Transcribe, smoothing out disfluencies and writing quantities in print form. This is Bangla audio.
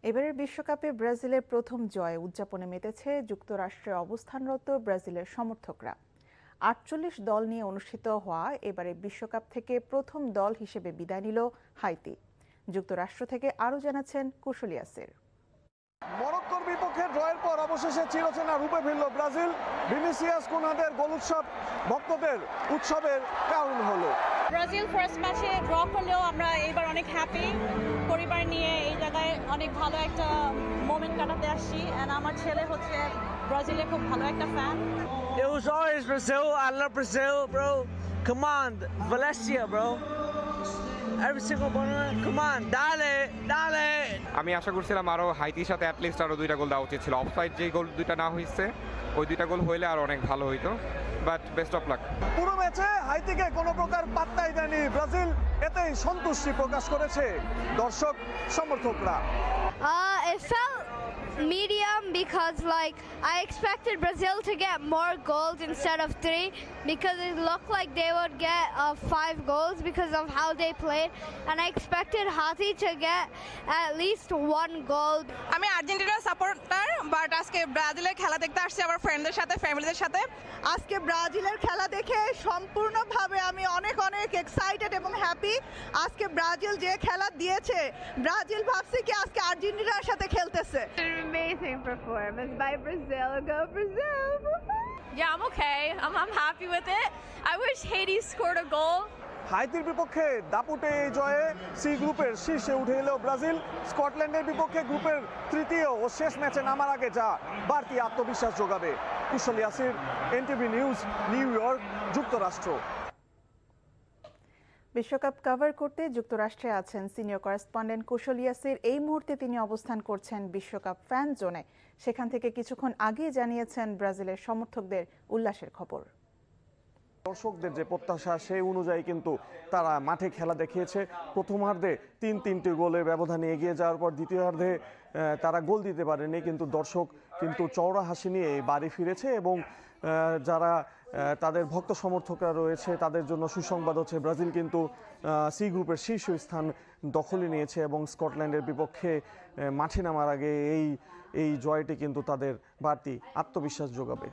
এবারের বিশ্বকাপে ব্রাজিলের প্রথম জয় উদযাপনে মেতেছে যুক্তরাষ্ট্রে অবস্থানরত ব্রাজিলের সমর্থকরা। ৪৮ দল নিয়ে অনুষ্ঠিত হওয়া এবারে বিশ্বকাপ থেকে প্রথম দল হিসেবে বিদায় নিল হাইতি। যুক্তরাষ্ট্র থেকে আরও জানাচ্ছেন কুশলী আসির। মরক্কোর বিপক্ষে ড্রয়ের পর অবশেষে চিরচেনা রূপে ফিরল ব্রাজিল। ভিনিসিয়াস কুনহাদের গোল উৎসব ভক্তদের উৎসবের কারণ হলো। ব্রাজিল ফার্স্ট ম্যাচে ড্র করলেও আমরা এবার অনেক হ্যাপি। পরিবার নিয়ে এই জায়গায় অনেক ভালো একটা মোমেন্ট কাটাতে আসছি। এন্ড আমার ছেলে হচ্ছে ব্রাজিলের খুব ভালো একটা fan. It was always Brazil. I love Brazil, bro. Come on, Valencia, bro. Every single one. Come on, dale, dale. আমি আশা করছিলাম আরো হাইতির সাথে অ্যাটলিস্ট আরো 2টা গোল দেওয়া উচিত ছিল। অফসাইড যে গোল 2টা না হয়েছে, ওই 2টা গোল হইলে আর অনেক ভালো হইতো। But best of luck. পুরো ম্যাচে হাইতিকে কোনো প্রকার পাত্তাই দেয়নি ব্রাজিল, এতেই সন্তুষ্টি প্রকাশ করেছে দর্শক সমর্থকরা। It felt medium because I expected Brazil to get more goals instead of 3 because it looked like they would get 5 goals because of how they played, and I expected Haiti to get at least 1 goal. আমি আর্জেন্টিনার সাপোর্টার, বাট আজকে ব্রাজিলের খেলা দেখতে আসছি আমার ফ্রেন্ডদের সাথে, ফ্যামিলিদের সাথে। আজকে ব্রাজিলের খেলা দেখে সম্পূর্ণভাবে আমি অনেক এক্সাইটেড এবং হ্যাপি। আজকে ব্রাজিল যে খেলা দিয়েছে, ব্রাজিল ভাবছে কি আজকে আর্জেন্টিনার সাথে খেলতেছে। Amazing performance by Brazil. Go Brazil! Yeah, I'm okay. I'm happy with it. I wish Haiti scored a goal. হাইতির বিপক্ষে দাপুটে এই জয়ে সি গ্রুপের শীর্ষে উঠে এলো ব্রাজিল। স্কটল্যান্ডের বিপক্ষে গ্রুপের তৃতীয় ও শেষ ম্যাচে নামার আগে যা বাড়তি আত্মবিশ্বাস যোগাবে। কুশলী আসির, এনটিভি নিউজ, নিউ ইয়র্ক, যুক্তরাষ্ট্র। বিশ্বকাপ কভার করতে যুক্তরাষ্ট্রে আছেন সিনিয়র করেসপন্ডেন্ট কুশলী আসির। এই মুহূর্তে তিনি অবস্থান করছেন বিশ্বকাপ ফ্যান জোনে। সেখান থেকে কিছুক্ষণ আগেই জানিয়েছেন ব্রাজিলের সমর্থকদের উল্লাসের খবর। দর্শকদের যে প্রত্যাশা সেই অনুযায়ী কিন্তু তারা মাঠে খেলা দেখিয়েছে। প্রথমার্ধে 3-3টি গোলের ব্যবধানে এগিয়ে যাওয়ার পর দ্বিতীয়ার্ধে তারা গোল দিতে পারেনি, কিন্তু দর্শক কিন্তু চওড়া হাসি নিয়ে বাড়ি ফিরেছে। এবং যারা তাদের ভক্ত সমর্থকরা রয়েছে তাদের জন্য সুসংবাদ হচ্ছে ব্রাজিল কিন্তু সি গ্রুপের শীর্ষ স্থান দখলে নিয়েছে এবং স্কটল্যান্ডের বিপক্ষে মাঠে নামার আগে এই জয়টি কিন্তু তাদের বাড়তি আত্মবিশ্বাস যোগাবে।